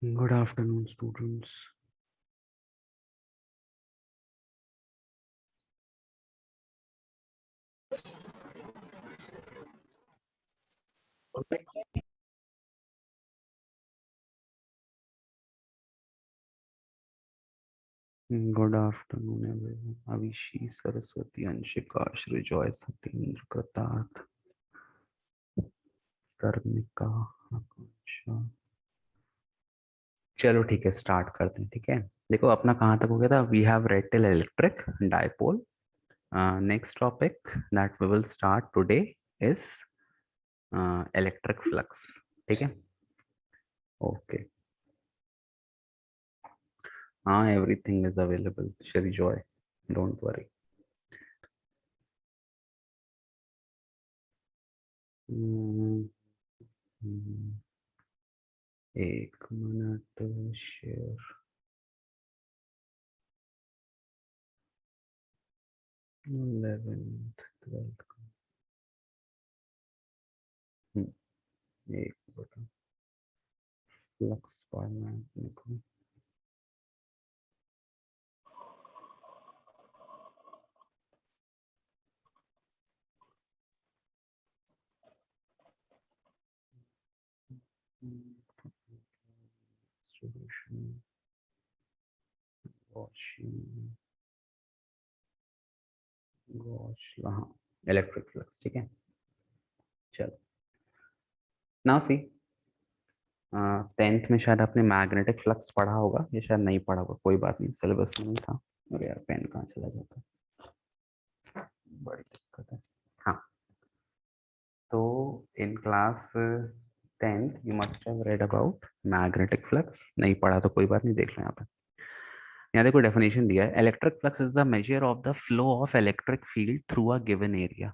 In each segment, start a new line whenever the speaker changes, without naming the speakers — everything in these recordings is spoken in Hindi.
Good afternoon, students. Good afternoon, everyone. Avishi, Saraswati, Anshika, Shri Joy, Satyendra, Kratarth, कर्मिका, आकांक्षा। चलो ठीक है, स्टार्ट करते हैं। ठीक है, देखो अपना कहाँ तक हो गया था। We have read till electric dipole. Next topic that we will start today is electric flux. ठीक है, ओके। हाँ, everything is available Shri Joy, don't worry. एक मिनट, शेयर 11th 12th। एक बटन फ्लक्स फॉर्मेट देखो। डिस्ट्रीब्यूशन, वॉशिंग, वॉश, हाँ, इलेक्ट्रिक फ्लक्स। ठीक है, चलो नाउ सी। 10th में शायद आपने मैग्नेटिक फ्लक्स पढ़ा होगा, ये शायद नहीं पढ़ा होगा, कोई बात नहीं, सिलेबस में नहीं था। अरे यार, पेन कहाँ चला जाता है, बड़ी दिक्कत है। हाँ, तो in class 10th you must have read about magnetic flux. नहीं पढ़ा तो कोई बात नहीं, देख लो यहाँ पे। यहाँ देखो डेफिनेशन दिया है, electric flux is the measure of the flow of electric field through a given area.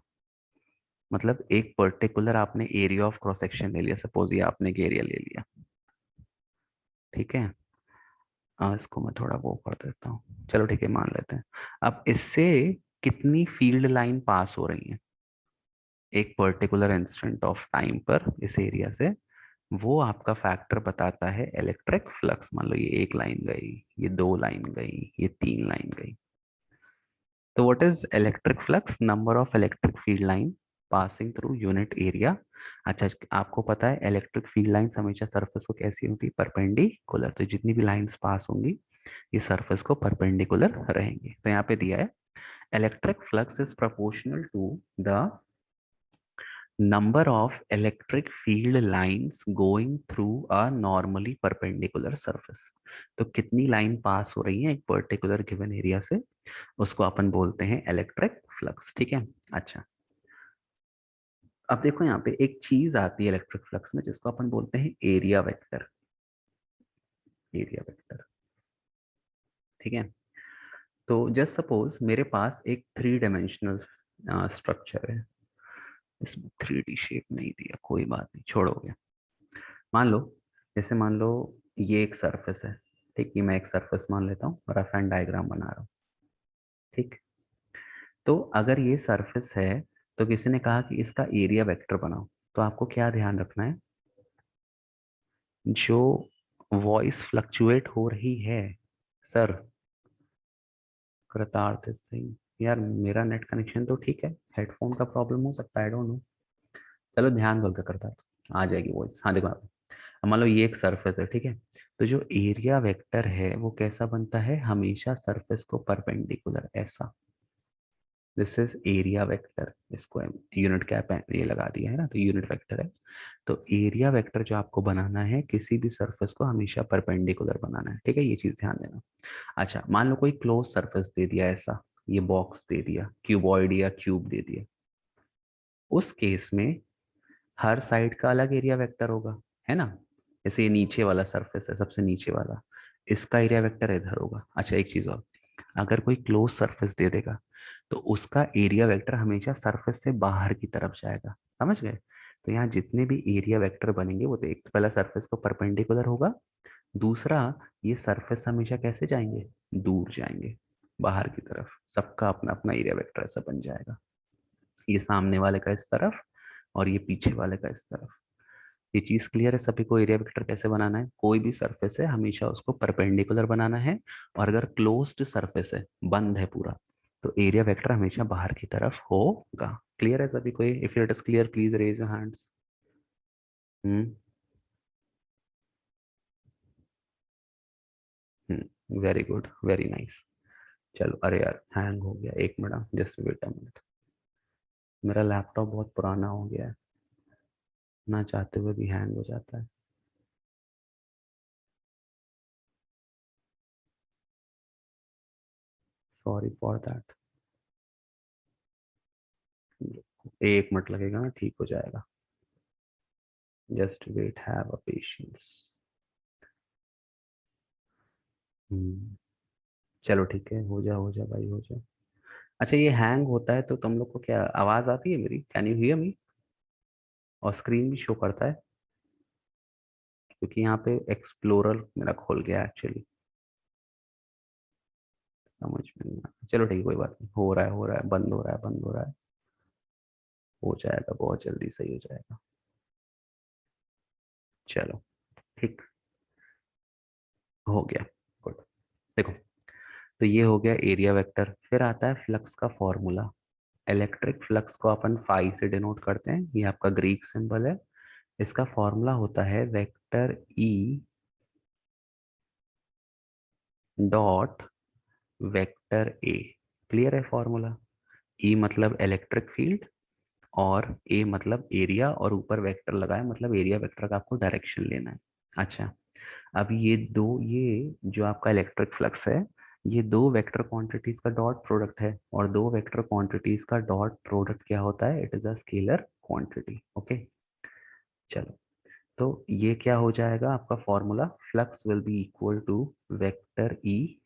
मतलब एक पर्टिकुलर आपने एरिया ऑफ क्रॉस सेक्शन ले लिया, सपोज ये आपने एक एरिया ले लिया। ठीक है, इसको मैं थोड़ा वो कर देता हूँ, चलो ठीक है, मान लेते हैं। अब इससे कितनी फील्ड लाइन पास हो रही है एक पर्टिकुलर इंस्टेंट ऑफ टाइम पर इस एरिया से, वो आपका फैक्टर बताता है इलेक्ट्रिक फ्लक्स। मान लो ये एक लाइन गई, ये दो लाइन गई, ये तीन लाइन गई। तो what is electric flux? Number of electric field line passing through unit area. अच्छा, आपको पता है इलेक्ट्रिक फील्ड लाइन हमेशा सरफेस को कैसी होती है? परपेंडिकुलर। तो जितनी भी लाइंस पास होंगी ये सरफेस को परपेंडिकुलर रहेंगे। तो यहाँ पे दिया है electric flux is proportional to the number of electric field lines going through a normally perpendicular surface। तो कितनी लाइन पास हो रही है एक पर्टिकुलर गिवन एरिया से, उसको अपन बोलते हैं इलेक्ट्रिक फ्लक्स। ठीक है, अच्छा। अब देखो यहाँ पे एक चीज आती है इलेक्ट्रिक फ्लक्स में जिसको अपन बोलते हैं एरिया वेक्टर। एरिया वेक्टर, ठीक है। तो जस्ट सपोज मेरे पास एक 3 डायमेंशनल स्ट्रक्चर है, इसमें 3D शेप नहीं दिया, कोई बात नहीं, छोड़ोगे। मान लो, जैसे मान लो ये एक सरफेस है। ठीक है, मैं एक सरफेस मान लेता हूँ, रफ एंड डायग्राम बना रहा हूँ। ठीक, तो अगर ये सरफेस है तो किसी ने कहा कि इसका एरिया वेक्टर बनाओ, तो आपको क्या ध्यान रखना है? जो वॉइस फ्लक्चुएट हो रही है, सर, कृतार्थ is saying, यार मेरा नेट कनेक्शन तो ठीक है, हेडफोन का प्रॉब्लम हो सकता है, आई डोंट नो। चलो ध्यान बोल के कृतार्थ, आ जाएगी वॉइस। हाँ देखो, अब मान लो ये एक सरफेस है। ठीक है, तो जो एरिया वेक्टर है वो कैसा बनता है? हमेशा सरफेस को परपेंडिकुलर, ऐसा। This is area vector. इसको यूनिट कैप ये लगा दिया है ना, तो यूनिट वेक्टर है। तो एरिया वेक्टर जो आपको बनाना है, किसी भी सरफेस को हमेशा परपेंडिकुलर बनाना है। ठीक है, ये चीज ध्यान देना। अच्छा, मान लो कोई क्लोज सरफेस दे दिया ऐसा, ये बॉक्स दे दिया, क्यूबॉइड या क्यूब दे दिया। उस केस में हर साइड का अलग एरिया वेक्टर होगा, है ना। जैसे ये नीचे वाला सरफेस है, सबसे नीचे वाला, इसका एरिया वेक्टर इधर होगा। अच्छा, एक चीज और, अगर कोई क्लोज सरफेस दे देगा तो उसका एरिया वेक्टर हमेशा सरफेस से बाहर की तरफ जाएगा। समझ गए? तो यहाँ जितने भी एरिया वेक्टर बनेंगे वो तो एक तो पहला सरफेस को परपेंडिकुलर होगा, दूसरा ये सरफेस हमेशा कैसे जाएंगे? दूर जाएंगे, बाहर की तरफ। सबका अपना अपना एरिया वेक्टर ऐसा बन जाएगा, ये सामने वाले का इस तरफ और ये पीछे वाले का इस तरफ। ये चीज क्लियर है सभी को? एरिया वेक्टर कैसे बनाना है? कोई भी सरफेस है हमेशा उसको परपेंडिकुलर बनाना है, और अगर क्लोज्ड सरफेस है, बंद है पूरा, तो एरिया वेक्टर हमेशा बाहर की तरफ होगा। क्लियर है सभी को? If it is clear please raise your hands. Hmm very good, very nice. चलो, अरे यार हैंग हो गया, एक minute, just wait a minute. मेरा लैपटॉप बहुत पुराना हो गया है, ना चाहते हुए भी हैंग हो जाता है। Sorry for that. एक मिनट लगेगा ना, ठीक हो जाएगा। Just wait, have a patience. चलो ठीक है, हो जा भाई, हो जा। अच्छा, ये हैंग होता है तो तुम लोग को क्या आवाज आती है मेरी? Can you hear me? और स्क्रीन भी शो करता है? क्योंकि यहाँ पे एक्सप्लोरर मेरा खोल गया एक्चुअली। समझ में नहीं आता। चलो ठीक है, कोई बात नहीं, हो रहा है, हो रहा है, बंद हो रहा है, बंद हो रहा है। हो जाएगा, बहुत जल्दी सही हो जाएगा। चलो ठीक, हो गया। गुड। देखो, तो ये हो गया एरिया वेक्टर। फिर आता है फ्लक्स का फॉर्मूला। इलेक्ट्रिक फ्लक्स को अपन फाई से डिनोट करते हैं, ये आपका ग्रीक सिंबल है। इसका फॉर्मूला होता है vector E dot vector A. Clear है फॉर्मूला? ई मतलब इलेक्ट्रिक फील्ड, और ए मतलब एरिया, और ऊपर वेक्टर लगाए मतलब एरिया वेक्टर का आपको डायरेक्शन लेना है। अच्छा, अब ये दो, ये जो आपका इलेक्ट्रिक फ्लक्स है, ये दो वेक्टर क्वांटिटीज का डॉट प्रोडक्ट है, और दो वेक्टर क्वांटिटीज का डॉट प्रोडक्ट क्या होता है? It is a scalar quantity. Okay, चलो, तो ये क्या हो जाएगा आपका formula? Flux will be equal to vector E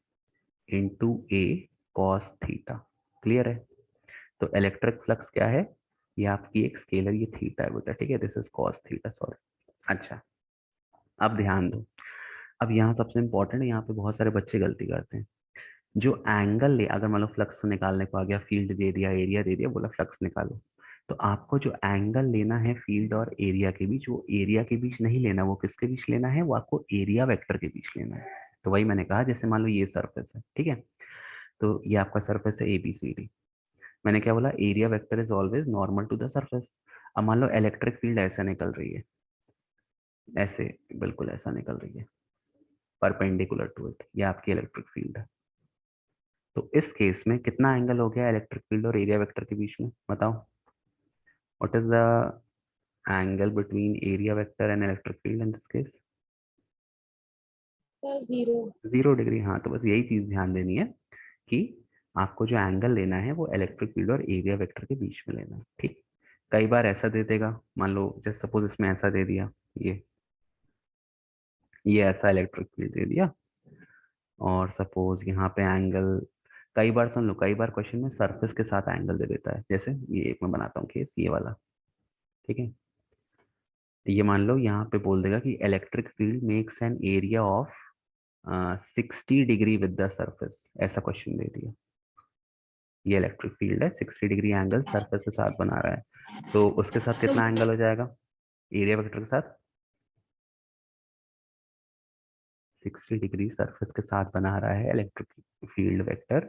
into A cos theta. Clear है? तो इलेक्ट्रिक फ्लक्स क्या है? ये आपकी एक स्केलर, ये थीटा है बेटा, ठीक है, this is cos theta, sorry. अच्छा, अब ध्यान दो। अब यहाँ सबसे इंपॉर्टेंट है, यहाँ पे बहुत सारे बच्चे गलती करते हैं। जो एंगल ले, अगर मान लो फ्लक्स निकालने को आ गया, फील्ड दे दिया, एरिया दे दिया, बोला फ्लक्स निकालो, तो आपको जो एंगल लेना है फील्ड और एरिया के बीच, वो एरिया के बीच नहीं लेना, वो किसके बीच लेना है? वो आपको एरिया वेक्टर के बीच लेना है। तो वही मैंने कहा, जैसे मान लो ये सरफेस है, ठीक है, तो ये आपका सरफेस है ABCD। मैंने क्या बोला? Area vector is always normal to the surface. अब मान लो इलेक्ट्रिक फील्ड ऐसे निकल रही है, ऐसे, बिल्कुल ऐसा निकल रही है, परपेंडिकुलर टू इट, ये आपकी इलेक्ट्रिक फील्ड है। तो इस केस में कितना एंगल हो गया इलेक्ट्रिक फील्ड और एरिया वेक्टर के बीच में? बताओ, what is the angle between area vector and electric field in this case?
Zero.
0 degree. हाँ, तो बस यही चीज ध्यान देनी है कि आपको जो एंगल लेना है वो इलेक्ट्रिक फील्ड और एरिया वेक्टर के बीच में लेना है, ठीक। कई बार ऐसा दे देगा, मान लो जैसे सपोज इसमें ऐसा दे दिया, ये ऐसा इलेक्ट्रिक फील्ड दे दिया, और सपोज यहाँ पे एंगल, कई बार सुन लो, कई बार क्वेश्चन में सरफेस के साथ एंगल दे देता है। जैसे ये एक मैं बनाता हूँ केस, ये वाला, ठीक है, ये मान लो यहाँ पे बोल देगा कि electric field makes an area of 60 degree with the surface, ऐसा क्वेश्चन दे दिया। ये इलेक्ट्रिक फील्ड है, 60 डिग्री एंगल सरफेस के साथ बना रहा है, तो उसके साथ कितना एंगल हो जाएगा एरिया वेक्टर के साथ? 60 डिग्री सरफेस के साथ बना रहा है इलेक्ट्रिक फील्ड वेक्टर,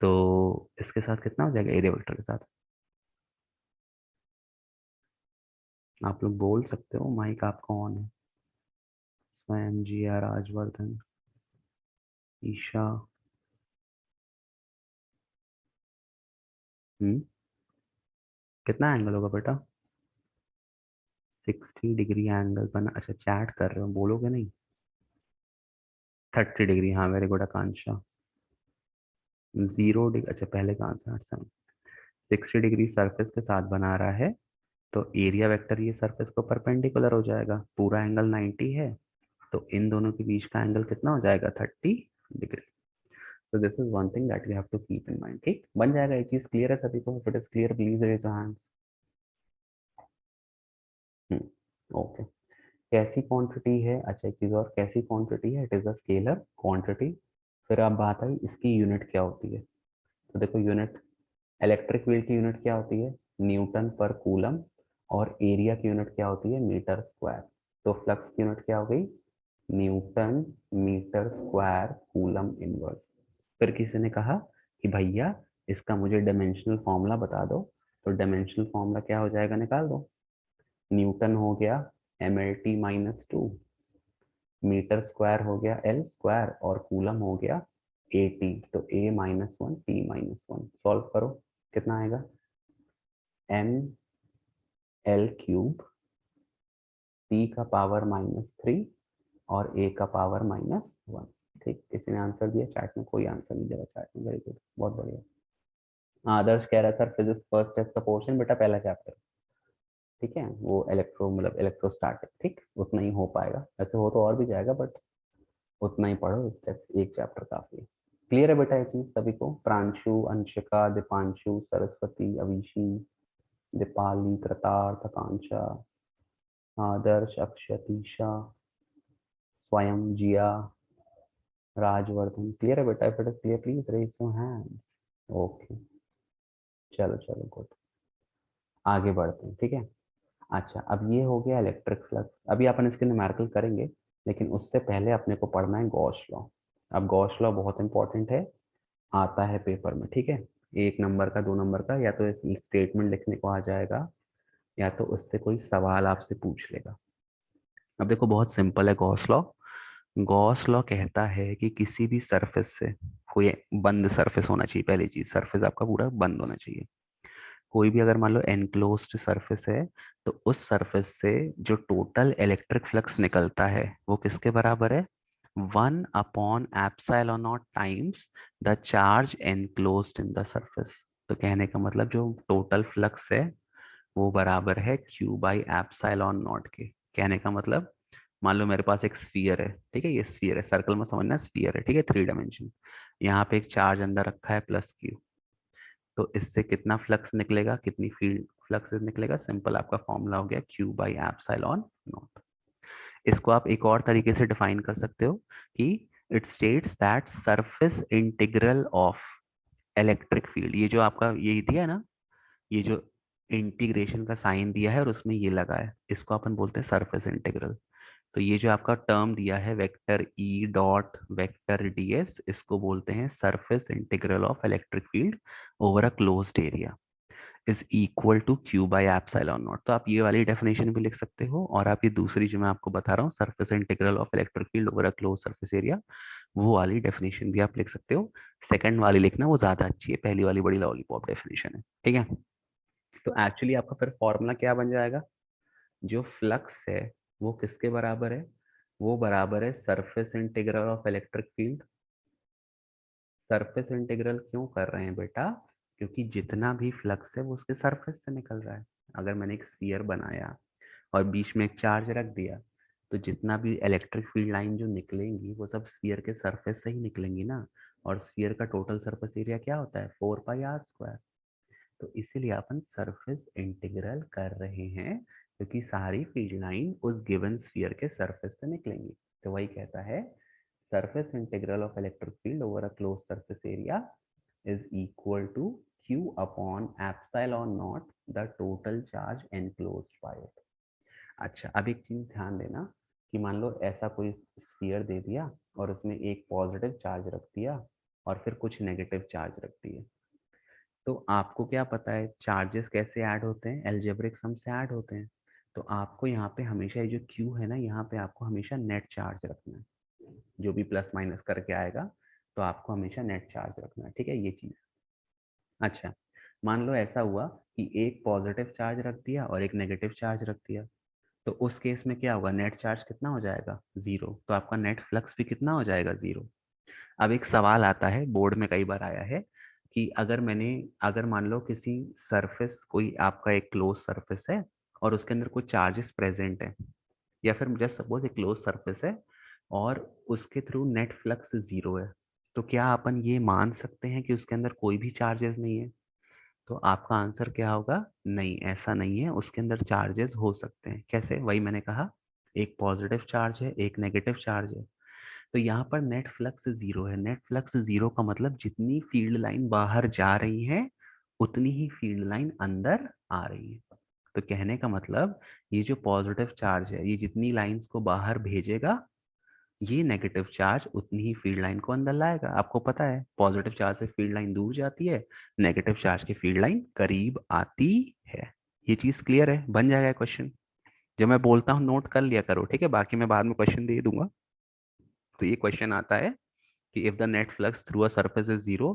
तो इसके साथ कितना हो जाएगा एरिया वेक्टर के साथ? आप लोग बोल सकते हो, माइक आपका ऑन है। स्वयं जी, राजवर्धन, ईशा। कितना एंगल होगा बेटा? 60 डिग्री एंगल बना, अच्छा चैट कर रहे हो, बोलोगे नहीं? 30 डिग्री, हाँ वेरी गुड आकांक्षा। 0 डिग्री, अच्छा पहले का आंसर 60 डिग्री सरफेस के साथ बना रहा है, तो एरिया वेक्टर ये सरफेस को परपेंडिकुलर हो जाएगा, पूरा एंगल 90 है, तो इन दोनों के बीच का एंगल कितना हो जाएगा? 30 डिग्री। तो this is one thing that we have to keep in mind, ठीक, बन जाएगा ये चीज। क्लियर है सभी को? If it is clear please raise your hands. Okay, कैसी क्वांटिटी है? अच्छा एक चीज और, कैसी क्वांटिटी है? It is a scalar quantity. फिर आप बात आई इसकी यूनिट क्या होती है, तो देखो यूनिट, इलेक्ट्रिक फील्ड की यूनिट क्या होती है? न्यूटन पर कूलम। और एरिया की यूनिट क्या होती है, मीटर स्क्वायर। तो फ्लक्स की यूनिट क्या हो गई, newton metre square coulomb inverse. फिर किसी ने कहा कि भैया इसका मुझे डायमेंशनल फॉर्मूला बता दो, तो डायमेंशनल फॉर्मूला क्या हो जाएगा, निकाल दो। न्यूटन हो गया mlt-2, मीटर स्क्वायर हो गया एल स्क्वायर, और कूलम हो गया AT, तो A-1 T-1। सॉल्व करो, कितना आएगा, ml³ T का पावर -3 और A का पावर -1। ठीक, किसी ने आंसर दिया चैट में, कोई आंसर नहीं दिया चैट में, वेरी गुड, बहुत बढ़िया। आदर्श कह रहा है सर फिजिक्स फर्स्ट टेस्ट का पोर्शन बेटा पहला चैप्टर, ठीक है, वो इलेक्ट्रो मतलब इलेक्ट्रोस्टैटिक, ठीक, उतना ही हो पाएगा, ऐसे हो तो और भी जाएगा बट उतना ही पढ़ो, एक चैप्टर काफी है। क्लियर है बेटा ये चीज सभी को, प्रांशु, अंशिका, दीपांशु, सरस्वती, अविशी, दीपाली, कृतार्थ, आकांक्षा, आदर्श, अक्षतीशा, स्वयं, जिया, राजवर्धन, क्लियर है बेटा, if it is clear please raise your hand. Okay, चलो चलो गुड, आगे बढ़ते हैं, ठीक है। अच्छा, अब ये हो गया इलेक्ट्रिक फ्लक्स, अभी अपन इसके न्यूमेरिकल करेंगे, लेकिन उससे पहले अपने को पढ़ना है गॉस लॉ। अब गॉस लॉ बहुत इंपॉर्टेंट है, आता है पेपर में, ठीक है, 1 नंबर का 2 नंबर का, या तो स्टेटमेंट लिखने को आ जाएगा, या तो उससे कोई सवाल आपसे पूछ लेगा। अब देखो बहुत सिंपल है गॉस लॉ। गॉस लॉ कहता है कि किसी भी सरफेस से, कोई बंद सरफेस होना चाहिए, पहली चीज सरफेस आपका पूरा बंद होना चाहिए। कोई भी अगर मान लो एनक्लोज्ड सरफेस है, तो उस सरफेस से जो टोटल इलेक्ट्रिक फ्लक्स निकलता है वो किसके बराबर है, 1/ε0 times the charge enclosed in the surface. तो कहने का मतलब जो टोटल फ्लक्स है वो बराबर है Q/ε0 के। कहने का मतलब मान लो मेरे पास एक स्फीयर है, ठीक है, ये स्फीयर है, सर्कल में समझना, स्फीयर है, ठीक है, 3 डायमेंशन। यहाँ पे एक चार्ज अंदर रखा है +Q, तो इससे कितना फ्लक्स निकलेगा, कितनी फील्ड फ्लक्स निकलेगा, सिंपल आपका फॉर्मूला हो गया Q/ε0। इसको आप एक और तरीके से डिफाइन कर सकते हो कि it states that surface integral of electric field, ये जो आपका ये दिया है ना, ये जो इंटीग्रेशन का साइन दिया है और उसमें ये लगा है, इसको अपन बोलते हैं सरफेस इंटीग्रल। तो ये जो आपका टर्म दिया है vector E dot vector ds, इसको बोलते हैं surface integral of electric field over a closed area is equal to Q/ε0। तो आप ये वाली डेफिनेशन भी लिख सकते हो, और आप ये दूसरी जो मैं आपको बता रहा हूँ surface integral of electric field over a close surface area, वो वाली डेफिनेशन भी आप लिख सकते हो। सेकंड वाली लिखना वो ज्यादा अच्छी है, पहली वाली बड़ी लॉलीपॉप डेफिनेशन है, ठीक है। तो एक्चुअली आपका फिर फॉर्मूला क्या बन जाएगा, जो फ्लक्स है वो किसके बराबर है, वो बराबर है surface integral of electric field. Surface integral क्यों कर रहे हैं बेटा, क्योंकि जितना भी फ्लक्स है वो उसके सरफेस से निकल रहा है। अगर मैंने एक स्फीयर बनाया और बीच में एक चार्ज रख दिया, तो जितना भी इलेक्ट्रिक फील्ड लाइन जो निकलेंगी वो सब स्फीयर के सरफेस से ही निकलेंगी ना, और स्फीयर का टोटल सरफेस एरिया क्या होता है, 4πr²। तो इसीलिए अपन सरफेस इंटीग्रल कर रहे हैं, क्योंकि सारी फील्ड लाइन उस गिवन स्फीयर के सरफेस से निकलेंगी। तो वही कहता है surface integral of electric field over a close surface area is equal to Q/ε0 the total charge enclosed by it. अच्छा, अब एक चीज ध्यान देना कि मान लो ऐसा कोई स्फीयर दे दिया और उसमें एक पॉजिटिव चार्ज रख दिया और फिर कुछ नेगेटिव चार्ज रख दिए, तो आपको क्या पता है चार्जेस कैसे ऐड होते हैं, एल्जेब्रिक सम से ऐड होते हैं। तो आपको यहाँ पे हमेशा ये जो Q है ना, यहाँ पे आपको हमेशा नेट चार्ज रखना है, जो भी प्लस माइनस करके आएगा तो आपको हमेशा नेट चार्ज रखना है, ठीक है, ये चीज। अच्छा, मान लो ऐसा हुआ कि एक पॉजिटिव चार्ज रख दिया और एक नेगेटिव चार्ज रख दिया, तो उस केस में क्या होगा, नेट चार्ज कितना हो जाएगा, 0, तो आपका नेट फ्लक्स भी कितना हो जाएगा, 0। अब एक सवाल आता है, बोर्ड में कई बार आया है कि अगर मान लो किसी सरफेस, कोई आपका एक क्लोज सरफेस है और उसके अंदर कुछ चार्जेस प्रेजेंट है, या फिर जस्ट सपोज एक क्लोज सरफेस है और उसके थ्रू नेट फ्लक्स 0 है, तो क्या अपन ये मान सकते हैं कि उसके अंदर कोई भी चार्जेस नहीं है। तो आपका आंसर क्या होगा, नहीं, ऐसा नहीं है, उसके अंदर चार्जेस हो सकते हैं। कैसे, वही मैंने कहा, एक पॉजिटिव चार्ज है एक नेगेटिव चार्ज है, तो यहाँ पर नेट फ्लक्स 0 है। नेट फ्लक्स 0 का मतलब जितनी फील्ड लाइन बाहर जा रही है उतनी ही फील्ड लाइन अंदर आ रही है। तो कहने का मतलब ये जो पॉजिटिव चार्ज है ये जितनी लाइंस को बाहर भेजेगा, ये नेगेटिव चार्ज उतनी ही फील्ड लाइन को अंदर लाएगा। आपको पता है पॉजिटिव चार्ज से फील्ड लाइन दूर जाती है, नेगेटिव चार्ज की फील्ड लाइन करीब आती है। ये चीज क्लियर है? बन जाएगा क्वेश्चन। जब मैं बोलता हूँ नोट कर लिया करो, ठीक है? बाकी मैं बाद में क्वेश्चन दे दूंगा। तो ये क्वेश्चन आता है कि if the net flux through a surface is zero,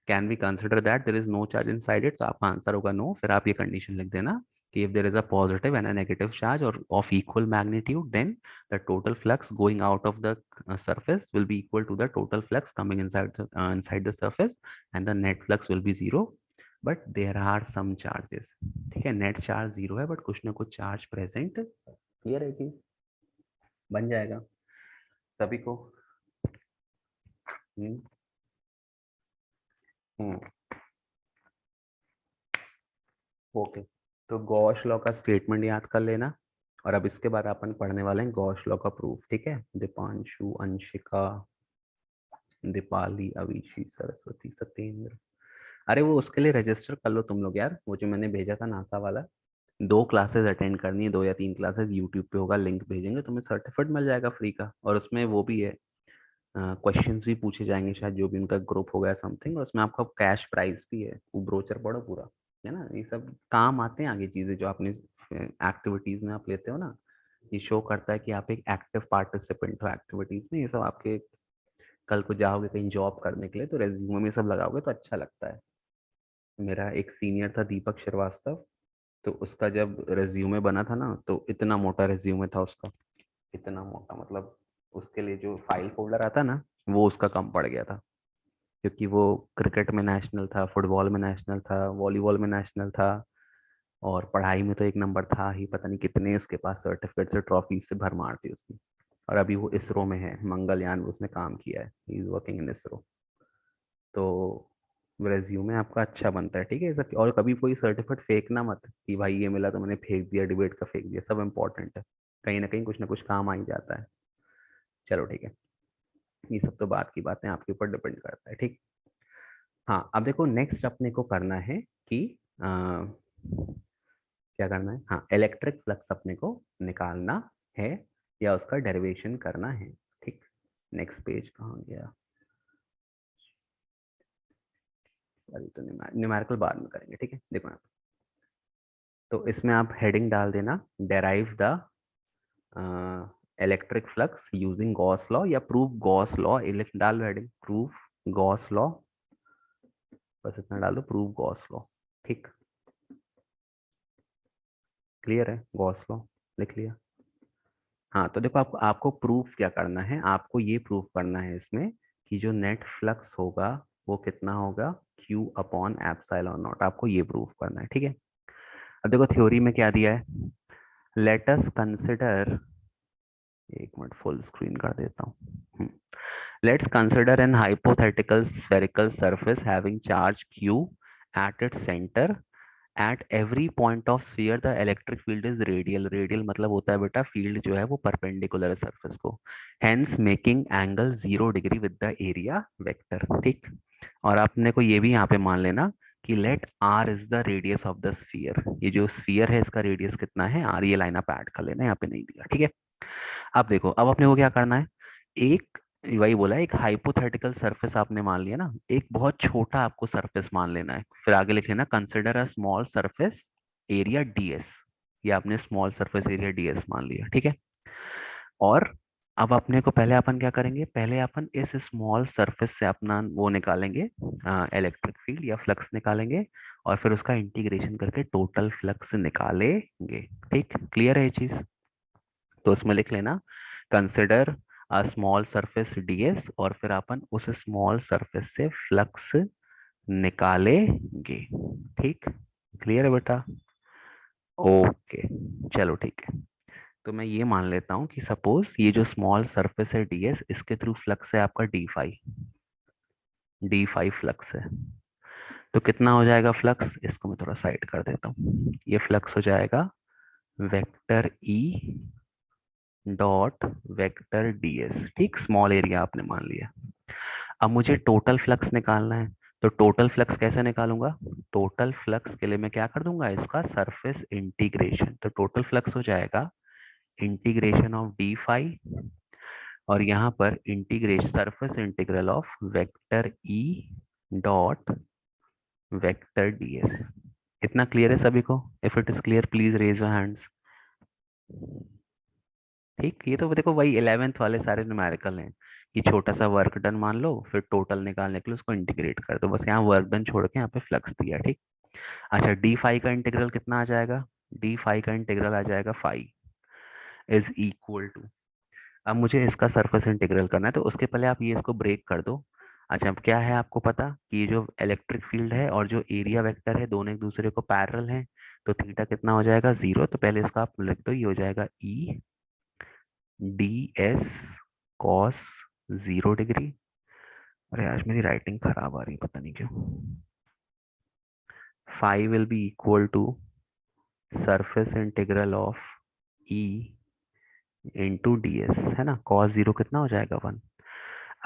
can we consider that there is no charge inside it? तो आपका आंसर होगा नो। फिर आप ये कंडीशन लिख देना कि if there is a positive and a negative charge or of equal magnitude, then the total flux going out of the surface will be equal to the total flux coming inside the surface, and the net flux will be zero, but there are some charges। ठीक है, नेट चार्ज जीरो है बट कुछ ना कुछ चार्ज प्रेजेंट। क्लियर है कि बन जाएगा सभी को? हम्म हम्म ओके। तो गॉस लॉ का स्टेटमेंट याद कर लेना। और अब इसके बाद अपन पढ़ने वाले हैं गॉस लॉ का प्रूफ। ठीक है, दीपांशु, अंशिका, दीपाली, अविशी, सरस्वती, सत्येंद्र। अरे वो उसके लिए रजिस्टर कर लो तुम लोग यार, वो जो मैंने भेजा था नासा वाला। 2 क्लासेस अटेंड करनी है, 2 या 3 क्लासेस यूट्यूब पे होगा, लिंक भेजेंगे तुम्हें, सर्टिफिकेट मिल जाएगा फ्री का। और उसमें वो भी है, क्वेश्चंस भी पूछे जाएंगे शायद, जो भी उनका ग्रुप होगा समथिंग। और उसमें आपका कैश प्राइस भी है। वो ब्रोचर पढ़ो पूरा, है ना? ये सब काम आते हैं आगे चीजें जो आपने एक्टिविटीज में आप लेते हो ना। ये शो करता है कि आप एक एक्टिव पार्टिसिपेंट हो एक्टिविटीज में। ये सब आपके कल को जाओगे कहीं जॉब करने के लिए तो रेज्यूमे में सब लगाओगे तो अच्छा लगता है। मेरा एक सीनियर था दीपक श्रीवास्तव, तो उसका जब रेज्यूमे बना था ना तो इतना मोटा रेज्यूमे था उसका। इतना मोटा मतलब उसके लिए जो फाइल फोल्डर आता ना वो उसका कम पड़ गया था। क्योंकि वो क्रिकेट में नेशनल था, फुटबॉल में नेशनल था, वॉलीबॉल में नेशनल था, और पढ़ाई में तो एक नंबर था ही। पता नहीं कितने उसके पास सर्टिफिकेट से ट्रॉफी से भरमार थी उसकी। और अभी वो इसरो में है, मंगलयान में उसने काम किया है, he is working in ISRO. तो रेज्यूमे आपका अच्छा बनता है, ठीक है सब। और कभी कोई सर्टिफिकेट फेंकना मत कि भाई ये मिला तो मैंने फेंक दिया, डिबेट का फेंक दिया। सब इंपॉर्टेंट है, कहीं ना कहीं कुछ ना कुछ काम आ ही जाता है। चलो ठीक है, ये सब तो बात की बातें, आपके ऊपर डिपेंड करता है, ठीक। हाँ, अब देखो नेक्स्ट अपने को करना है कि क्या करना है। हाँ, इलेक्ट्रिक फ्लक्स अपने को निकालना है या उसका डेरिवेशन करना है। ठीक, नेक्स्ट पेज कहाँ गया? अभी तो न्यूमेरिकल बाद में करेंगे, ठीक है। देखो यहाँ, तो इसमें आप हेडिंग डाल देना, derive the electric flux using Gauss law या प्रूव गॉस लॉ। डाल हेडिंग प्रूव गॉस लॉ, बस इतना डालो, प्रूव गॉस लॉ। ठीक, क्लियर है? गॉस लॉ लिख लिया। हाँ, तो देखो आपको प्रूफ क्या करना है, आपको ये प्रूफ करना है इसमें कि जो नेट फ्लक्स होगा वो कितना होगा, Q अपॉन एप्सिलॉन नॉट। आपको ये प्रूफ करना है, ठीक है। अब देखो थ्योरी में क्या दिया है, लेट अस कंसिडर, एक मिनट फुल स्क्रीन कर देता हूँ। Let's consider N hypothetical spherical surface having charge Q at its center। At every point of sphere the electric field is radial. Radial मतलब होता है बेटा फील्ड जो है वो परपेंडिकुलर है सरफेस को, hence making angle 0 degree with the area vector. ठीक, और आपने को ये भी यहाँ पे मान लेना कि let R is the radius of the sphere. ये जो स्फीयर है इसका रेडियस कितना है आर, ये लाइन आप ऐड कर लेना, यहाँ पे नहीं दिया, ठीक है। अब देखो, अब अपने को क्या करना है, एक वही बोला एक हाइपोथेटिकल सरफेस आपने मान लिया ना, एक बहुत छोटा आपको सरफेस मान लेना है। फिर आगे लिख लेना consider a small surface area DS. ये आपने स्मॉल सरफेस एरिया डीएस मान लिया, ठीक है। और अब अपने को पहले अपन क्या करेंगे, पहले अपन इस स्मॉल सरफेस से अपना वो निकालेंगे, इलेक्ट्रिक फील्ड या फ्लक्स निकालेंगे, और फिर उसका इंटीग्रेशन करके टोटल फ्लक्स निकालेंगे। ठीक, क्लियर है ये चीज? तो उसमें लिख लेना consider a small surface DS, और फिर अपन उस स्मॉल सरफेस से फ्लक्स निकालेंगे। ठीक, क्लियर है बेटा? ओके, चलो ठीक है। तो मैं ये मान लेता हूँ कि सपोज ये जो स्मॉल सरफेस है डीएस, इसके थ्रू फ्लक्स है आपका डी फाई फ्लक्स है। तो कितना हो जाएगा फ्लक्स, इसको मैं थोड़ा साइड कर देता हूँ। ये फ्लक्स हो जाएगा vector E dot vector DS. ठीक, स्मॉल एरिया आपने मान लिया। अब मुझे टोटल फ्लक्स निकालना है, तो टोटल फ्लक्स कैसे निकालूंगा? टोटल फ्लक्स के लिए मैं क्या कर दूंगा, इसका सरफेस इंटीग्रेशन। तो टोटल फ्लक्स हो जाएगा इंटीग्रेशन ऑफ डी फाई, और यहाँ पर integration surface integral of vector E dot vector DS. इतना क्लियर है सभी को? If it is clear please raise your hands. ठीक, ये तो देखो वही 11th वाले सारे न्यूमेरिकल हैं कि छोटा सा वर्क डन मान लो, फिर टोटल निकालने के लिए उसको इंटीग्रेट कर दो, बस यहाँ वर्क डन छोड़ के यहाँ पे फ्लक्स दिया। ठीक। अच्छा, डी फाई का इंटीग्रल कितना आ जाएगा? डी फाई का इंटीग्रल आ जाएगा फाई इज इक्वल टू, अब मुझे इसका सरफेस इंटीग्रल करना है तो उसके पहले आप ये इसको ब्रेक कर दो। अच्छा, अब क्या है आपको पता कि ये जो इलेक्ट्रिक फील्ड है और जो एरिया वेक्टर है दोनों एक दूसरे को पैरेलल हैं, तो थीटा कितना हो जाएगा? 0। तो पहले इसका आप लिख दो, ये हो जाएगा E D S cos 0 degree. अरे आज मेरी राइटिंग खराब आ रही है, पता नहीं क्यों। Phi will be equal to surface integral of E into D S, है ना। कॉस 0 कितना हो जाएगा? 1।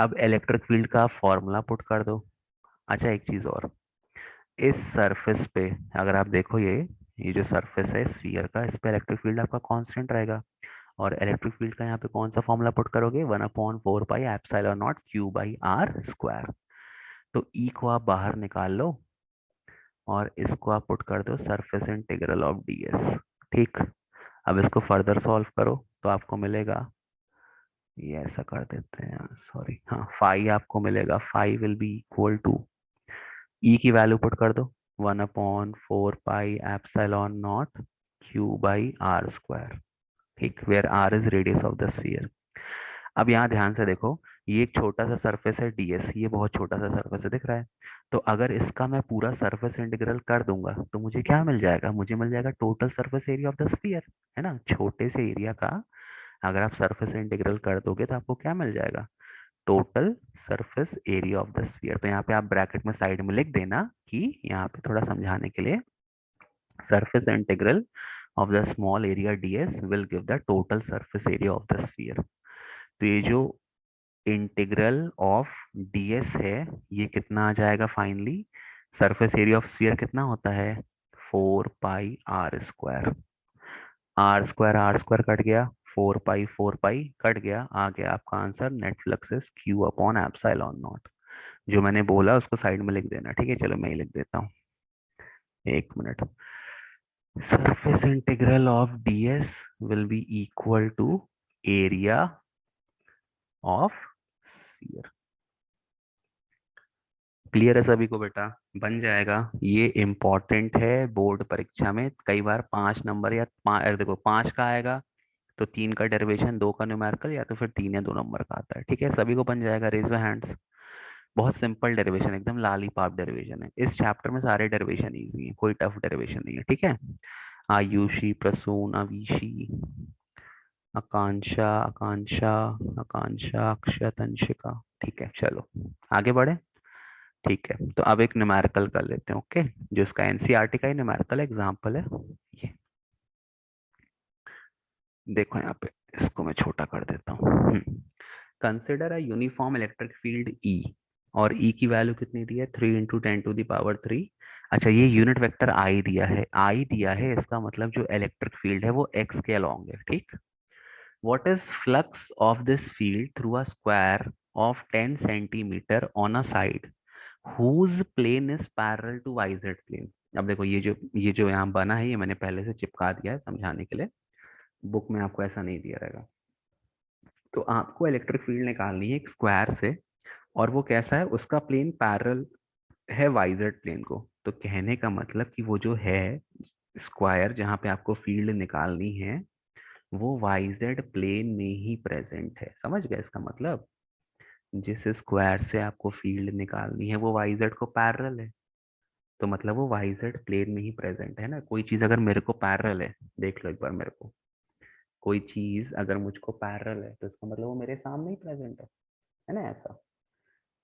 अब इलेक्ट्रिक फील्ड का फॉर्मूला पुट कर दो। अच्छा, एक चीज और, इस सरफेस पे अगर आप देखो, ये जो सरफेस है स्फीयर का, इस पे इलेक्ट्रिक फील्ड आपका कांस्टेंट रहेगा, और इलेक्ट्रिक फील्ड का यहाँ पे कौन सा फॉर्मूला पुट करोगे? 1/4 pi epsilon not Q by R square. तो ई को आप बाहर निकाल लो और इसको आप पुट कर दो सरफेस इंटीग्रल ऑफ डीएस। ठीक। अब इसको फर्दर सॉल्व करो तो आपको मिलेगा, ये ऐसा कर देते हैं, सॉरी, हाँ, फाई आपको मिलेगा, phi will be equal to, E की वैल्यू पुट कर दो, 1/4 pi epsilon not Q by R square. ठीक, where R is radius of the sphere. अब यहाँ ध्यान से देखो, ये एक छोटा सा सरफेस है डीएस, ये बहुत छोटा सा सरफेस है, दिख रहा है। तो अगर इसका मैं पूरा सरफेस इंटीग्रल कर दूंगा तो मुझे क्या मिल जाएगा? मुझे मिल जाएगा total surface area of the sphere, है ना। छोटे से एरिया का अगर आप सरफेस इंटीग्रल कर दोगे तो आपको क्या मिल जाएगा? Total surface area of the sphere. तो यहाँ पे आप ब्रैकेट में साइड में लिख देना कि यहाँ पे थोड़ा समझाने के लिए, surface integral of the small area DS will give the total surface area of the sphere. तो ये जो इंटीग्रल ऑफ डीएस है, ये कितना आ जाएगा finally? Surface area of sphere कितना होता है? 4 पाई आर स्क्वायर कट गया, 4 पाई कट गया, आ गया आपका answer, net flux is Q upon epsilon not. जो मैंने बोला उसको साइड में लिख देना, ठीक है। चलो मैं ही लिख देता हूँ, एक minute. Surface integral of d s will be equal to area of sphere. Clear है सभी को बेटा? बन जाएगा। ये इम्पोर्टेंट है बोर्ड परीक्षा में, कई बार 5 नंबर या देखो 5 का आएगा तो 3 का डेरिवेशन, 2 का न्यूमेरिकल, या तो फिर 3 या 2 नंबर का आता है। ठीक है, सभी को बन जाएगा, रेज योर हैंड्स। बहुत सिंपल डेरिवेशन, एकदम लालीपाप डेरिवेशन है। इस चैप्टर में सारे डेरिवेशन इजी है, कोई टफ डेरिवेशन नहीं है। ठीक है। आयुषी, प्रसून, अवीशी, आकांक्षा, आकांक्षा, आकांक्षा, अक्षत, अंशिका। ठीक है, चलो आगे बढ़े। ठीक है, तो अब एक न्यूमेरिकल कर लेते हैं। ओके, जो इसका एनसीईआरटी का ही न्यूमेरिकल एग्जांपल है ये। देखो यहाँ पे, इसको मैं छोटा कर देता हूँ। Consider a uniform electric field E, और ई की वैल्यू कितनी दी है? 3 × 10⁻³ अच्छा, ये यूनिट वेक्टर आई दिया है, आई दिया है, इसका मतलब जो इलेक्ट्रिक फील्ड है वो एक्स के अलोंग है। ठीक। What is flux of this field through a square of 10 centimetre on a side whose plane is parallel to yz plane। अब देखो, ये जो यहाँ बना है, ये मैंने पहले से चिपका दिया है समझाने के लिए, बुक में आपको ऐसा नहीं दिया रहेगा। तो आपको इलेक्ट्रिक फील्ड निकालनी है एक स्क्वायर से, और वो कैसा है? उसका प्लेन पैरेलल है वाइजेड प्लेन को। तो कहने का मतलब कि वो जो है स्क्वायर जहाँ पे आपको फील्ड निकालनी है, वो वाइजेड प्लेन में ही प्रेजेंट है। समझ गए इसका मतलब? जिस स्क्वायर से आपको फील्ड निकालनी है वो वाइजेड को पैरेलल है, तो मतलब वो वाइजेड प्लेन में ही प्रेजेंट है ना। कोई चीज अगर मेरे को पैरेलल है, देख लो एक बार मेरे को, कोई चीज अगर मुझको पैरेलल है तो इसका मतलब वो मेरे सामने ही प्रेजेंट है ना, ऐसा।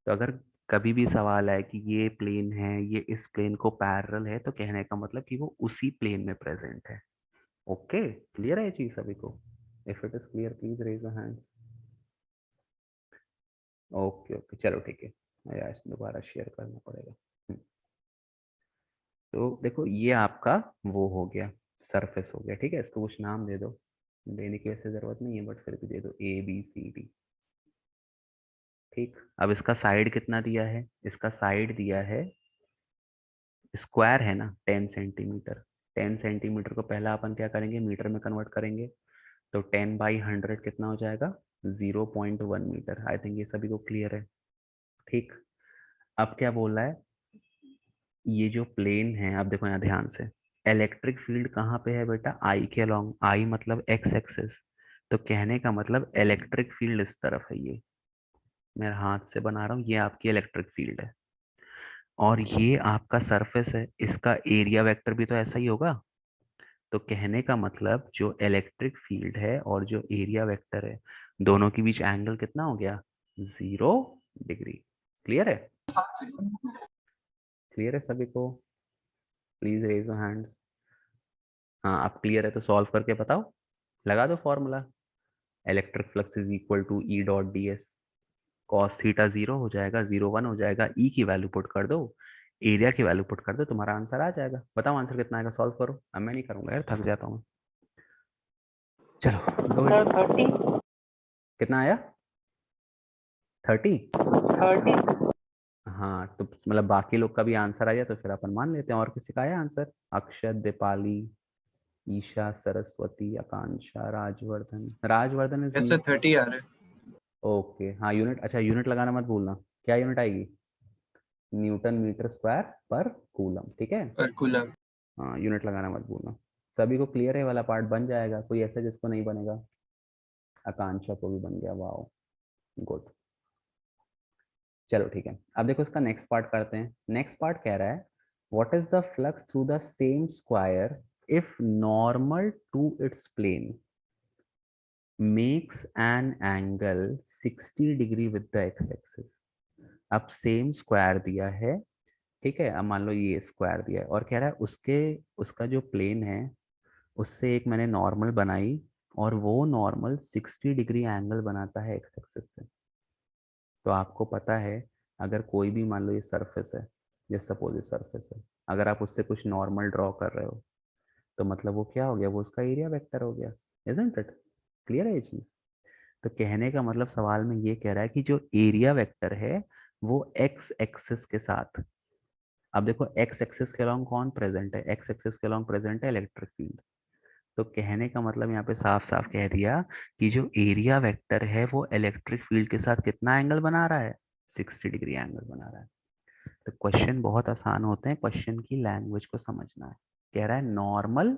तो अगर कभी भी सवाल आए कि ये प्लेन है, ये इस प्लेन को पैरेलल है, तो कहने का मतलब कि वो उसी प्लेन में प्रेजेंट है। ओके, क्लियर है ये चीज सभी को? If it is clear please raise your hands. Okay okay, चलो ठीक है। यार दोबारा शेयर करना पड़ेगा। तो देखो ये आपका वो हो गया, सरफेस हो गया, ठीक है। इसको कुछ नाम दे दो, देने की वैसे जरूरत नहीं है बट फिर भी दे दो ABCD। ठीक, अब इसका साइड कितना दिया है, इसका साइड दिया है, स्क्वायर है ना 10 सेंटीमीटर। 10 सेंटीमीटर को पहला अपन क्या करेंगे, मीटर में कन्वर्ट करेंगे। तो 10/100 कितना हो जाएगा, 0.1 मीटर। आई थिंक ये सभी को क्लियर है। ठीक, अब क्या बोल रहा है, ये जो प्लेन है, अब देखो यहाँ ध्यान से, इलेक्ट्रिक फील्ड कहाँ पे है बेटा, आई के अलोंग, आई मतलब एक्स एक्सिस। तो कहने का मतलब इलेक्ट्रिक फील्ड इस तरफ है, ये मैं हाथ से बना रहा हूँ, ये आपकी इलेक्ट्रिक फील्ड है। और ये आपका सरफेस है, इसका एरिया वेक्टर भी तो ऐसा ही होगा। तो कहने का मतलब जो इलेक्ट्रिक फील्ड है और जो एरिया वेक्टर है, दोनों के बीच एंगल कितना हो गया, 0 डिग्री। क्लियर है, क्लियर है सभी को, प्लीज रेज योर हैंड्स। हाँ आप क्लियर है तो सॉल्व करके बताओ, लगा दो formula, electric flux is equal to E.ds। Cos theta 0 हो जाएगा, 0 1 हो जाएगा, ई की वैल्यू पुट कर दो, एरिया की वैल्यू पुट कर दो, तुम्हारा आंसर आ जाएगा। बताओ आंसर कितना आएगा, सॉल्व करो। अब मैं नहीं करूंगा यार, थक जाता हूँ। चलो दो,
30।
कितना आया, 30।
30।
हाँ तो मतलब बाकी लोग का भी आंसर आ जाए तो फिर अपन मान लेते हैं। और किसी का आया आंसर, अक्षत, दीपाली, ईशा, सरस्वती, आकांक्षा, राजवर्धन। राजवर्धन इज
ऐसे 30 आ रहा है।
ओके। हाँ यूनिट, अच्छा यूनिट लगाना मत भूलना, क्या यूनिट आएगी, न्यूटन मीटर स्क्वायर पर कूलम, ठीक है।
पर कूलम।
हाँ यूनिट लगाना मत भूलना। सभी को क्लियर है, वाला पार्ट बन जाएगा, कोई ऐसा जिसको नहीं बनेगा। आकांक्षा को भी बन गया, वाओ गुड। चलो ठीक है, अब देखो इसका नेक्स्ट पार्ट करते हैं। नेक्स्ट पार्ट कह रहा है, what is the flux through the same square if normal to its plane makes an angle 60 degree with the x axis. अब सेम स्क्वायर दिया है, ठीक है। अब मान लो ये स्क्वायर दिया है और कह रहा है उसके, उसका जो प्लेन है उससे एक मैंने नॉर्मल बनाई और वो नॉर्मल 60 डिग्री एंगल बनाता है एक्स एक्सिस से। तो आपको पता है, अगर कोई भी मान लो ये सरफेस है, जैसे सपोज ये सरफेस है, अगर आप उससे कुछ नॉर्मल ड्रॉ कर रहे हो तो मतलब वो क्या हो गया, वो उसका एरिया वेक्टर हो गया। इजंट इट, क्लियर है ये चीज। तो कहने का मतलब सवाल में ये कह रहा है कि जो एरिया वेक्टर है वो एक्स एक्सिस के साथ, अब देखो एक्स एक्सिस के अलॉन्ग कौन प्रेजेंट है, एक्स एक्सिस के अलॉन्ग प्रेजेंट है इलेक्ट्रिक फील्ड। तो कहने का मतलब यहाँ पे साफ साफ कह दिया कि जो एरिया वेक्टर है वो इलेक्ट्रिक फील्ड के साथ कितना एंगल बना रहा है, 60 डिग्री एंगल बना रहा है। तो क्वेश्चन बहुत आसान होते हैं, क्वेश्चन की लैंग्वेज को समझना है। कह रहा है नॉर्मल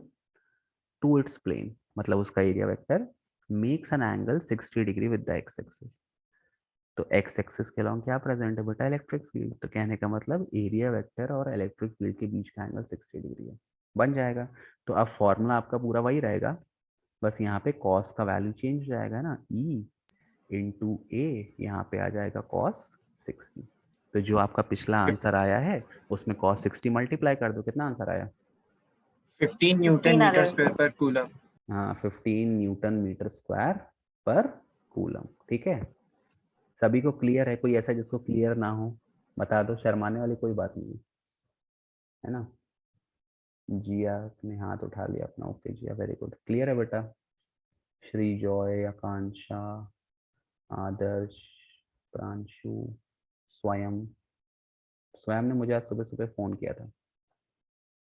टू इट्स प्लेन, मतलब उसका area vector makes an angle 60 degree with the x axis. तो एक्स एक्सिस के अलॉन्ग क्या प्रेजेंट है बेटा, इलेक्ट्रिक फील्ड। तो कहने का मतलब एरिया वेक्टर और इलेक्ट्रिक फील्ड के बीच का एंगल 60 डिग्री है, बन जाएगा। तो अब फॉर्मूला आपका पूरा वही रहेगा, बस यहाँ पे कॉस का वैल्यू चेंज हो जाएगा ना, ई इंटू ए, यहाँ पे आ जाएगा कॉस 60। तो जो आपका पिछला आंसर आया है उसमें कॉस 60 मल्टीप्लाई कर दो, कितना आंसर आया,
15 न्यूटन मीटर स्क्वायर पर कूलम।
हाँ 15 न्यूटन मीटर स्क्वायर पर कूलम, ठीक है। सभी को क्लियर है, कोई ऐसा जिसको क्लियर ना हो बता दो, शर्माने वाली कोई बात नहीं है ना। जिया ने हाथ उठा लिया अपना, ओके जिया वेरी गुड, क्लियर है बेटा। श्री जॉय, आकांक्षा, आदर्श, प्रांशु, स्वयं। स्वयं ने मुझे आज सुबह सुबह फोन किया था,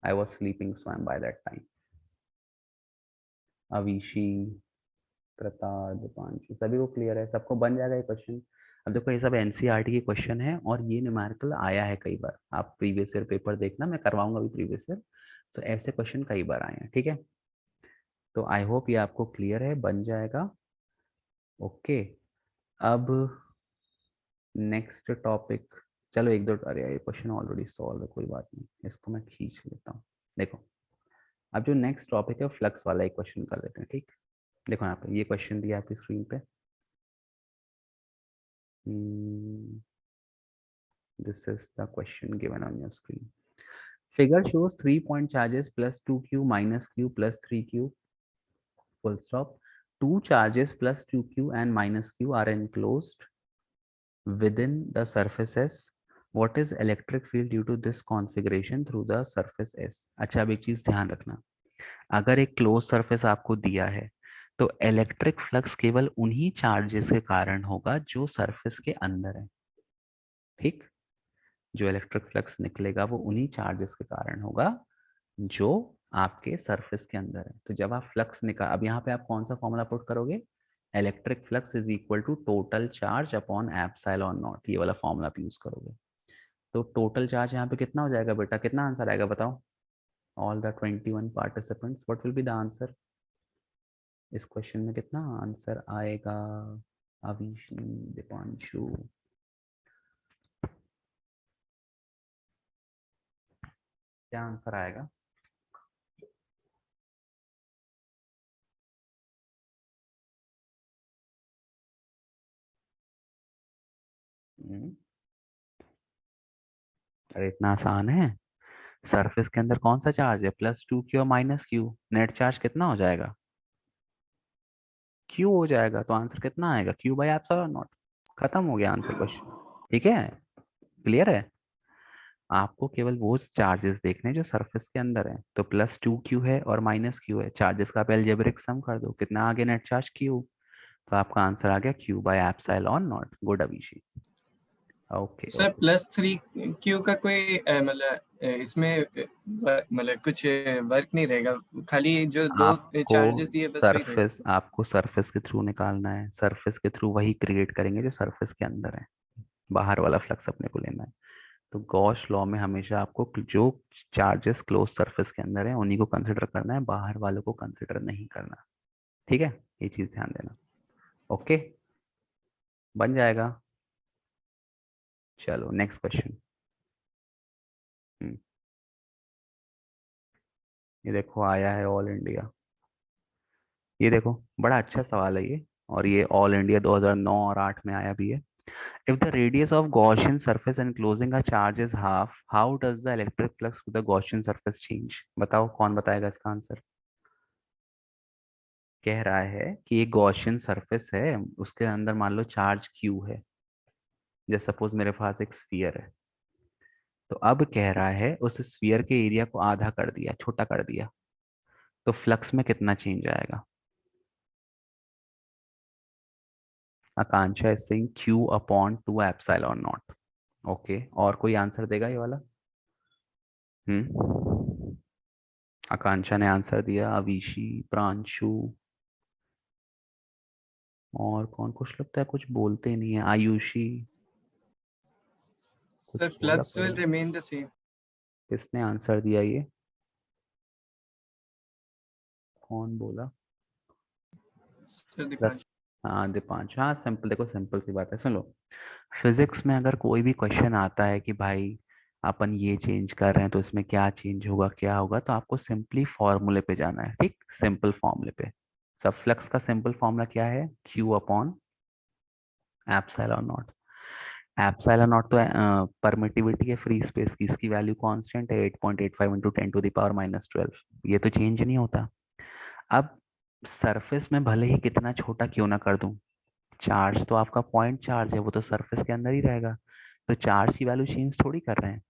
आई वॉज स्लीपिंग स्वयं by that time. Avishi, Pratap, Deepanshu, सभी को क्लियर है, सबको बन जाएगा ये क्वेश्चन। अब देखो ये सब एनसीईआरटी के क्वेश्चन है और ये न्यूमेरिकल आया है कई बार, आप प्रीवियस ईयर पेपर देखना, मैं करवाऊंगा अभी प्रीवियस ईयर। तो ऐसे क्वेश्चन कई बार आए हैं, ठीक है। तो आई होप ये आपको क्लियर है, बन जाएगा। ओके, अब नेक्स्ट टॉपिक, चलो एक दो, अरे ये क्वेश्चन ऑलरेडी सॉल्व है, कोई बात नहीं, इसको मैं खींच लेता हूँ। देखो अब जो नेक्स्ट टॉपिक है फ्लक्स वाला एक क्वेश्चन कर लेते हैं, ठीक। देखो यहाँ पे ये क्वेश्चन दिया आपकी स्क्रीन पे, this is the question given on your screen. Figure shows 3-point charges plus 2q minus q plus 3q, full stop. Two charges plus 2q and minus q are enclosed within the surface S, what is electric field due to this configuration through the surface S? अच्छा, अब एक चीज ध्यान रखना, अगर एक क्लोज सरफेस आपको दिया है तो इलेक्ट्रिक फ्लक्स केवल उन्हीं चार्जेस के कारण होगा जो सरफेस के अंदर है। ठीक, जो इलेक्ट्रिक फ्लक्स निकलेगा वो उन्हीं चार्जेस के कारण होगा जो आपके सरफेस के अंदर है। तो जब आप फ्लक्स निकाल, अब यहाँ पे आप कौन सा फॉर्मूला पुट करोगे, electric flux is equal to total charge upon epsilon naught, ये वाला फॉर्मूला आप यूज करोगे। तो टोटल चार्ज यहाँ पे कितना हो जाएगा बेटा, कितना आंसर आएगा बताओ, all the 21 participants, what will be the answer? इस क्वेश्चन में कितना आंसर आएगा? अविशी, दीपांशु, क्या आंसर आएगा? हम्म, अरे इतना आसान है। सरफेस के अंदर कौन सा चार्ज है, +2q और -q, नेट चार्ज कितना हो जाएगा, q हो जाएगा। तो आंसर कितना आएगा, q बाई एप्सिलॉन नॉट। खत्म हो गया आंसर क्वेश्चन। ठीक है, क्लियर है? आपको केवल वो चार्जेस देखने हैं जो सरफेस के अंदर है। तो +2q है और -q है, चार्जेस का आप एल्जेब्रिक सम कर दो, कितना आ गया नेट चार्ज, q। तो आपका आंसर आ गया q by epsilon not. Good Abhishek. Okay
sir
okay.
+3 Q का कोई मतलब इसमें मतलब कुछ वर्क नहीं रहेगा, खाली जो दो
आपको
चार्जेस दिए बस वही
सरफेस,
रहेगा।
आपको सरफेस के थ्रू निकालना है, सरफेस के थ्रू वही क्रिएट करेंगे जो सरफेस के अंदर है, बाहर वाला फ्लक्स अपने को लेना है। तो गॉस लॉ में हमेशा आपको जो चार्जेस क्लोज सरफेस के अंदर है उन्हीं को कंसिडर करना है, बाहर वालों को कंसिडर नहीं करना। ठीक है, ये चीज ध्यान देना। ओके, बन जाएगा। चलो नेक्स्ट क्वेश्चन। ये देखो आया है ऑल इंडिया, ये देखो बड़ा अच्छा सवाल है ये, और ये ऑल इंडिया 2009 और 8 में आया भी है। If the radius of Gaussian surface enclosing a charge is half, how does the electric flux to the Gaussian surface change? बताओ कौन बताएगा इसका आंसर? कह रहा है कि एक गॉसियन सरफेस है, उसके अंदर मान लो चार्ज Q है, जैसे सपोज मेरे पास एक स्फीयर है। तो अब कह रहा है उस स्फीयर के एरिया को आधा कर दिया, छोटा कर दिया, तो फ्लक्स में कितना चेंज आएगा? Akanksha is saying Q/2 epsilon not. Okay, और कोई आंसर देगा ये वाला? हम्म, आकांक्षा ने आंसर दिया, अविशी, प्रांशु, और कौन, कुछ लगता है कुछ बोलते नहीं है, आयुषी, कुछ
सर
बोला
फ्लक्स विल
करो।
Remain the same.
किसने आंसर दिया ये, कौन बोला?
सर
लग-
दीपांशु।
हाँ दीपांश, हाँ सिंपल, देखो सिंपल सी बात है, सुन लो। फिजिक्स में अगर कोई भी क्वेश्चन आता है कि भाई अपन ये चेंज कर रहे हैं तो इसमें क्या चेंज होगा, क्या होगा, तो आपको सिंपली फॉर्मूले पे जाना है। ठीक, सिंपल फॉर्मूले पे। सब फ्लक्स का सिंपल फॉर्मूला क्या है, Q/एप्सिलॉन नॉट। एप्सिलॉन नॉट तो परमिटिविटी है फ्री स्पेस की, इसकी वैल्यू कांस्टेंट है 8.85 इंटू 10⁻12, ये तो चेंज नहीं होता। अब सरफेस में भले ही कितना छोटा क्यों ना कर दूं, चार्ज तो आपका पॉइंट चार्ज है, वो तो सरफेस के अंदर ही रहेगा, तो चार्ज की वैल्यू चेंज थोड़ी कर रहे हैं।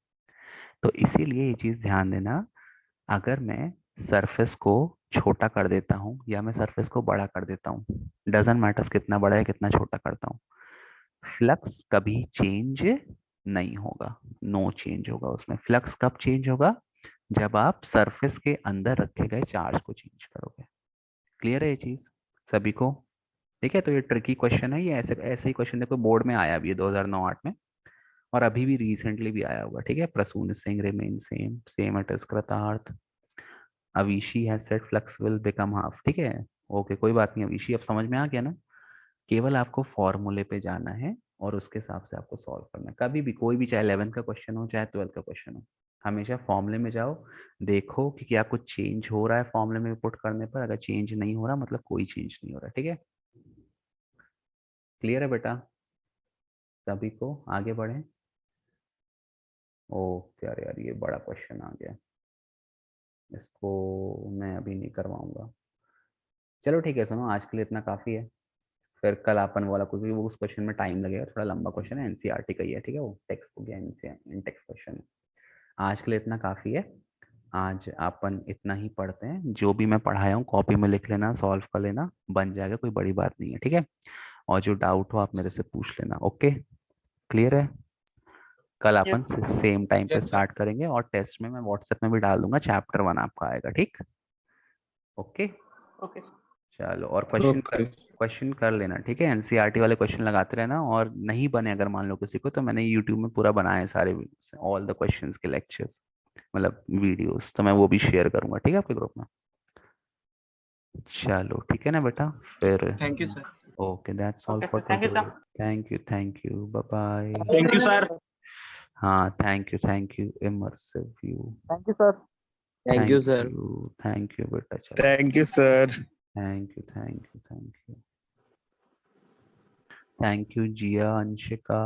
तो इसीलिए ये चीज ध्यान देना, अगर मैं सरफेस को छोटा कर देता हूँ या मैं सरफेस को बड़ा कर देता हूँ, डजेंट मैटर कितना बड़ा है कितना छोटा करता हूँ, फ्लक्स कभी चेंज नहीं होगा, नो चेंज होगा उसमें। फ्लक्स कब चेंज होगा, जब आप सरफेस के अंदर रखे गए चार्ज को चेंज करोगे। क्लियर है ये चीज सभी को? ठीक है, तो ये ट्रिकी क्वेश्चन है, ये ऐसे ऐसे ही क्वेश्चन देखो बोर्ड में आया भी है 2009-8 में, और अभी भी रिसेंटली भी आया होगा। ठीक है, Prasoon Singh remain same, same it is Kritarth, Avishi has said flux will become half. ठीक है, ओके कोई बात नहीं अविशी, अब समझ में आ गया ना? केवल आपको फॉर्मूले पे जाना है और उसके हिसाब से आपको सॉल्व करना है। कभी भी कोई भी, चाहे 11th का क्वेश्चन हो चाहे 12th का क्वेश्चन हो, हमेशा फॉर्मूले में जाओ, देखो कि क्या कुछ चेंज हो रहा है फॉर्मूले में पुट करने पर। अगर चेंज नहीं हो रहा मतलब कोई चेंज नहीं हो रहा। ठीक है, क्लियर है बेटा सभी को? आगे बढ़े। ओ यार यार, ये बड़ा क्वेश्चन आ गया, इसको मैं अभी नहीं करवाऊंगा। चलो ठीक है, सुनो आज के लिए इतना काफी है। फिर कल अपन वाला क्योंकि वो उस क्वेश्चन में टाइम लगेगा, थोड़ा लंबा क्वेश्चन है, एनसीईआरटी का ही है, ठीक है, वो टेक्स्ट बुक या इन टेक्स्ट क्वेश्चन। आज के लिए इतना काफ़ी है। आज अपन इतना ही पढ़ते हैं, जो भी मैं पढ़ाया हूँ कॉपी में लिख लेना, सॉल्व कर लेना, बन जाएगा, कोई बड़ी बात नहीं है, ठीक है। और जो डाउट हो आप मेरे से पूछ लेना। ओके, क्लियर है। कल अपन सेम टाइम पे
यस सर।
स्टार्ट करेंगे, और टेस्ट में मैं व्हाट्सएप में भी डाल दूंगा, चैप्टर 1 आपका आएगा, ठीक। ओके,
ओके
चलो। और क्वेश्चन कर लेना, ठीक है, एनसीईआरटी वाले क्वेश्चन लगाते रहना, और नहीं बने अगर मान लो किसी को, तो मैंने यूट्यूब में पूरा बनाया है सारे ऑल द क्वेश्चंस के लेक्चर्स, मतलब वीडियोस, तो मैं वो भी शेयर करूंगा, ठीक है, आपके ग्रुप में। चलो ठीक है ना बेटा, फिर
thank you sir.
Okay, that's all
okay
for
sir, thank you
today.
Sir.
Thank you, bye bye.
Thank you sir.
हाँ, thank you immersive view.
Thank you sir.
Thank you sir.
Thank you बेटा, चलो,
thank you sir.
Thank you Jiya, Anshika,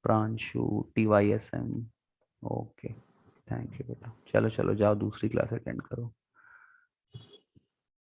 Pranshu, TYSM। Okay, thank you बेटा, चलो चलो जाओ दूसरी क्लास अटेंड करो।